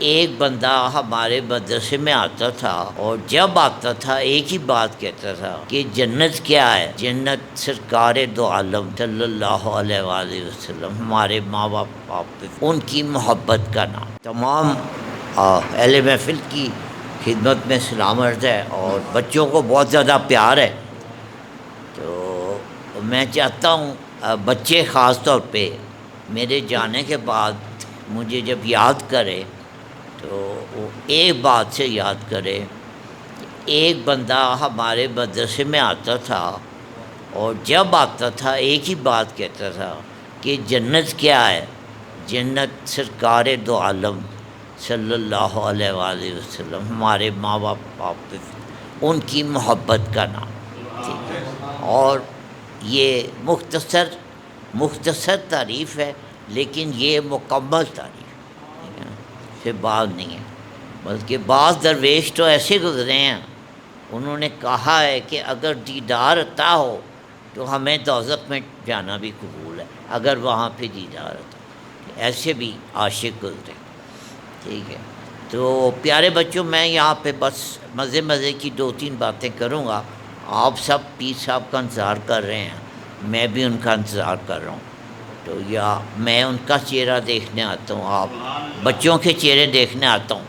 ایک بندہ ہمارے مدرسے میں آتا تھا اور جب آتا تھا ایک ہی بات کہتا تھا کہ جنت کیا ہے؟ جنت سرکار دو عالم صلی اللہ علیہ وآلہ وسلم، ہمارے ماں باپ ان کی محبت کا نام۔ تمام اہل محفل کی خدمت میں سلام عرض ہے اور بچوں کو بہت زیادہ پیار ہے۔ تو میں چاہتا ہوں بچے خاص طور پہ میرے جانے کے بعد مجھے جب یاد کرے تو وہ ایک بات سے یاد کرے کہ ایک بندہ ہمارے مدرسے میں آتا تھا اور جب آتا تھا ایک ہی بات کہتا تھا کہ جنت کیا ہے؟ جنت سرکار دو عالم صلی اللہ علیہ وآلہ وسلم، ہمارے ماں باپ ان کی محبت کا نام۔ ٹھیک ہے، اور یہ مختصر تعریف ہے، لیکن یہ مکمل تعریف ہے، سے بعد نہیں ہے۔ بلکہ بعض درویش تو ایسے گزرے ہیں، انہوں نے کہا ہے کہ اگر دیدار عطا ہو تو ہمیں دوزخ میں جانا بھی قبول ہے، اگر وہاں پہ دیدار عطا ہو۔ ایسے بھی عاشق گزرے۔ ٹھیک ہے، تو پیارے بچوں، میں یہاں پہ بس مزے کی 2-3 باتیں کروں گا۔ آپ سب پیر صاحب کا انتظار کر رہے ہیں، میں بھی ان کا انتظار کر رہا ہوں، تو یا میں ان کا چہرہ دیکھنے آتا ہوں، آپ بچوں کے چہرے دیکھنے آتا ہوں۔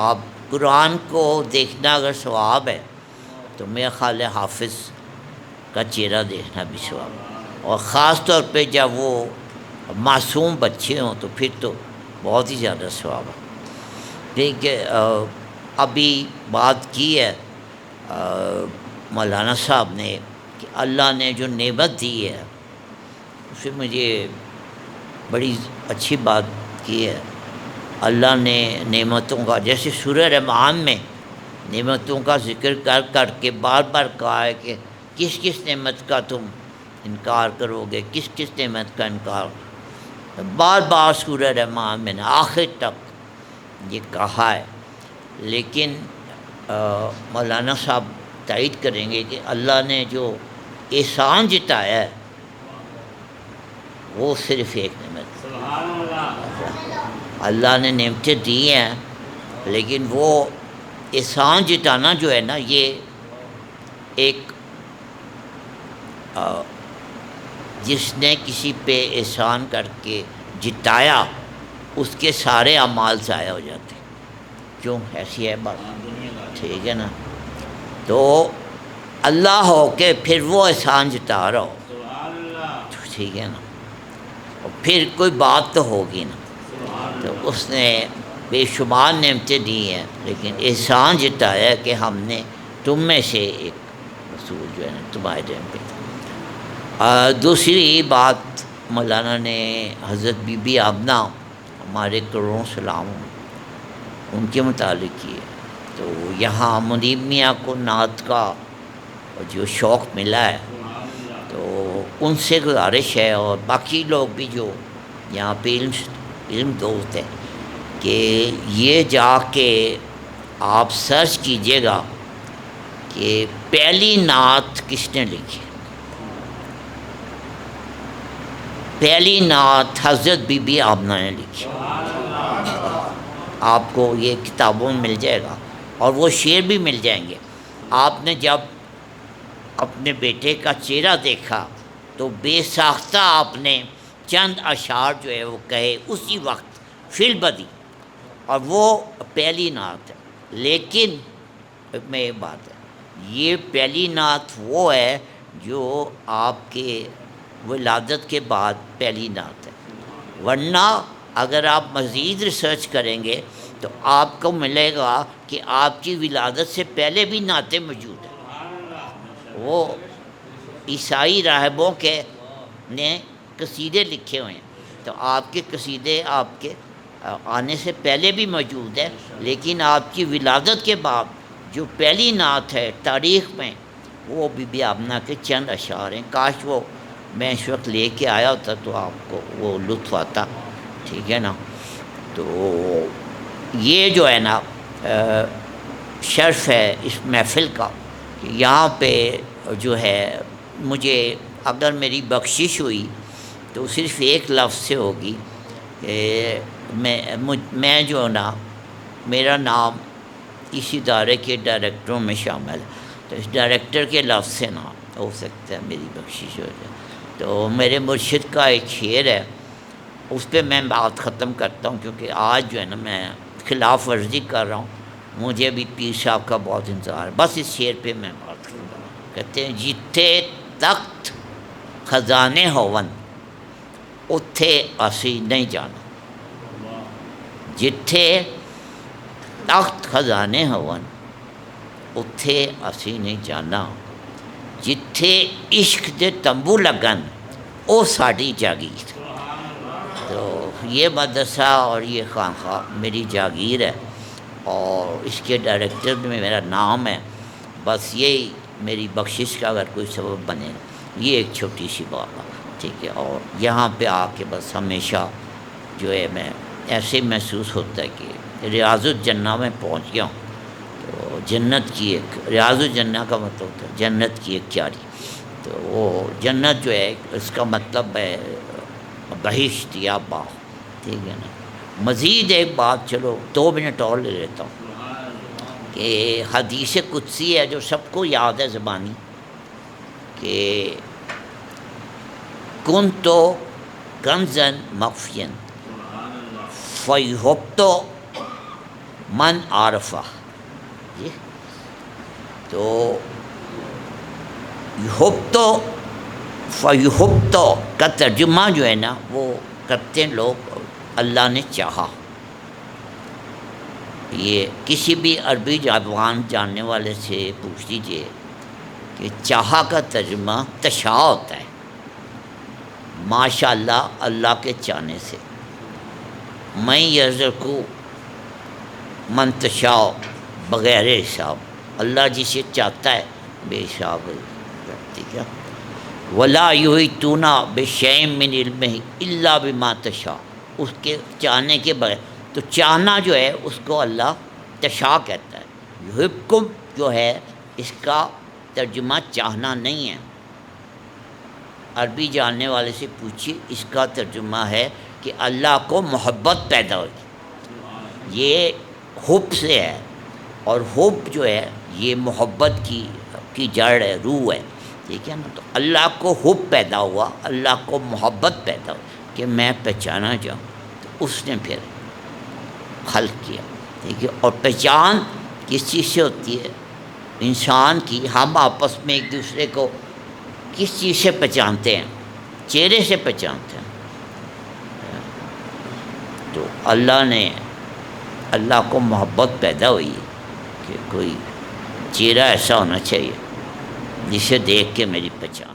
آپ قرآن کو دیکھنا اگر ثواب ہے تو میرا خیال ہے حافظ کا چہرہ دیکھنا بھی ثواب ہے، اور خاص طور پہ جب وہ معصوم بچے ہوں تو پھر تو بہت ہی زیادہ ثواب ہے۔ ٹھیک ہے، ابھی بات کی ہے مولانا صاحب نے کہ اللہ نے جو نعمت دی ہے، اسے مجھے بڑی اچھی بات کی ہے۔ اللہ نے نعمتوں کا، جیسے سورہ رحمان میں نعمتوں کا ذکر کر کے بار بار کہا ہے کہ کس کس نعمت کا تم انکار کرو گے، کس کس نعمت کا انکار، بار بار سورہ رحمان میں نے آخر تک یہ کہا ہے۔ لیکن مولانا صاحب تائید کریں گے کہ اللہ نے جو احسان جتایا ہے وہ صرف ایک نعمت۔ اللہ نے نعمتیں دی ہیں، لیکن وہ احسان جتانا جو ہے نا، یہ ایک جس نے کسی پہ احسان کر کے جتایا، اس کے سارے اعمال ضائع ہو جاتے۔ کیوں؟ ایسی ہے بات، ٹھیک ہے نا؟ تو اللہ ہو کے پھر وہ احسان جتا رہا ہو، ٹھیک ہے نا، اور پھر کوئی بات تو ہوگی نا۔ تو اس نے بے شمار نعمتیں دی ہیں، لیکن احسان جتایا ہے کہ ہم نے تم میں سے ایک رسول جو ہے نا تمہارے دین پہ۔ دوسری بات مولانا نے حضرت بی بی آمنہ، ہمارے کروڑوں سلام ان کے متعلق کی ہے۔ تو یہاں منیب میاں کو نعت کا جو شوق ملا ہے، تو ان سے گزارش ہے، اور باقی لوگ بھی جو یہاں پہ علم دوست ہیں، کہ یہ جا کے آپ سرچ کیجئے گا کہ پہلی نعت کس نے لکھی۔ پہلی نعت حضرت بی بی آمنہ نے لکھی۔ آپ کو یہ کتابوں میں مل جائے گا، اور وہ شعر بھی مل جائیں گے۔ آپ نے جب اپنے بیٹے کا چہرہ دیکھا تو بے ساختہ آپ نے چند اشعار جو ہے وہ کہے اسی وقت فی البدی، اور وہ پہلی نعت ہے۔ لیکن میں یہ بات ہے، یہ پہلی نعت وہ ہے جو آپ کے ولادت کے بعد پہلی نعت ہے، ورنہ اگر آپ مزید ریسرچ کریں گے تو آپ کو ملے گا کہ آپ کی ولادت سے پہلے بھی نعتیں موجود ہیں۔ وہ عیسائی راہبوں کے نے قصیدے لکھے ہوئے ہیں، تو آپ کے قصیدے آپ کے آنے سے پہلے بھی موجود ہے، لیکن آپ کی ولادت کے بعد جو پہلی نعت ہے تاریخ میں، وہ بی بی آمنہ کے چند اشعار ہیں۔ کاش وہ میں اس وقت لے کے آیا ہوتا تو آپ کو وہ لطف آتا، ٹھیک ہے نا۔ تو یہ جو ہے نا شرف ہے اس محفل کا، کہ یہاں پہ جو ہے مجھے اگر میری بخشش ہوئی تو صرف ایک لفظ سے ہوگی کہ میں جو نا میرا نام اس ادارے کے ڈائریکٹروں میں شامل ہے، تو اس ڈائریکٹر کے لفظ سے نہ ہو سکتا ہے میری بخشش ہو جائے۔ تو میرے مرشد کا ایک شعر ہے، اس پہ میں بات ختم کرتا ہوں، کیونکہ آج جو ہے نا میں خلاف ورزی کر رہا ہوں، مجھے بھی پیر صاحب کا بہت انتظار ہے۔ بس اس شعر پہ میں بات کروں گا۔ کہتے ہیں جتھے تخت خزانے ہون اتھے اسی نہیں جانا، جتھے تخت خزانے ہون اتھے اسی نہیں جانا، جتھے عشق دے تمبو لگن او ساڈی جاگیر۔ تو یہ مدرسہ اور یہ خانقاہ میری جاگیر ہے، اور اس کے ڈائریکٹر میں میرا نام ہے۔ بس یہی میری بخشش کا اگر کوئی سبب بنے، یہ ایک چھوٹی سی بات ہے، ٹھیک ہے۔ اور یہاں پہ آ کے بس ہمیشہ جو ہے میں ایسے محسوس ہوتا ہے کہ ریاض الجنہ میں پہنچ گیا ہوں۔ تو جنت کی ایک، ریاض الجنہ کا مطلب ہوتا ہے جنت کی ایک کیاری۔ تو وہ جنت جو ہے اس کا مطلب ہے بہشت یا باغ، ٹھیک ہے نا۔ مزید ایک بات، چلو 2 منٹ اور لے لیتا ہوں، کہ حدیث قدسی ہے جو سب کو یاد ہے زبانی، کہ کنت کنزن مخفیا فیحبت من عارفہ۔ جی، تو یحبت فیحبت کا ترجمہ جو ہے نا وہ کرتے ہیں لوگ اللہ نے چاہا۔ یہ کسی بھی عربی زبان جاننے والے سے پوچھ لیجیے کہ چاہا کا ترجمہ تشاء ہوتا ہے، ماشاء اللہ، اللہ کے چاہنے سے۔ میں یرزقو من تشاء بغیر حساب، اللہ جسے چاہتا ہے بے حساب، ٹھیک ہے۔ ولا یحیطون بشیء من علمہ الا بما تشاء، اس کے چاہنے کے بغیر۔ تو چاہنا جو ہے اس کو اللہ تشاء کہتا ہے۔ یحبکم جو ہے اس کا ترجمہ چاہنا نہیں ہے، عربی جاننے والے سے پوچھیے، اس کا ترجمہ ہے کہ اللہ کو محبت پیدا ہوگی، یہ حب سے ہے، اور حب جو ہے یہ محبت کی جڑ ہے، روح ہے، ٹھیک ہے نا۔ تو اللہ کو حب پیدا ہوا، اللہ کو محبت پیدا ہوا کہ میں پہچانا جاؤں، تو اس نے پھر خلق کیا، ٹھیک ہے۔ اور پہچان کس چیز سے ہوتی ہے؟ انسان کی، ہم آپس میں ایک دوسرے کو کس چیز سے پہچانتے ہیں؟ چہرے سے پہچانتے ہیں۔ تو اللہ کو محبت پیدا ہوئی کہ کوئی چہرہ ایسا ہونا چاہیے جسے دیکھ کے میری پہچان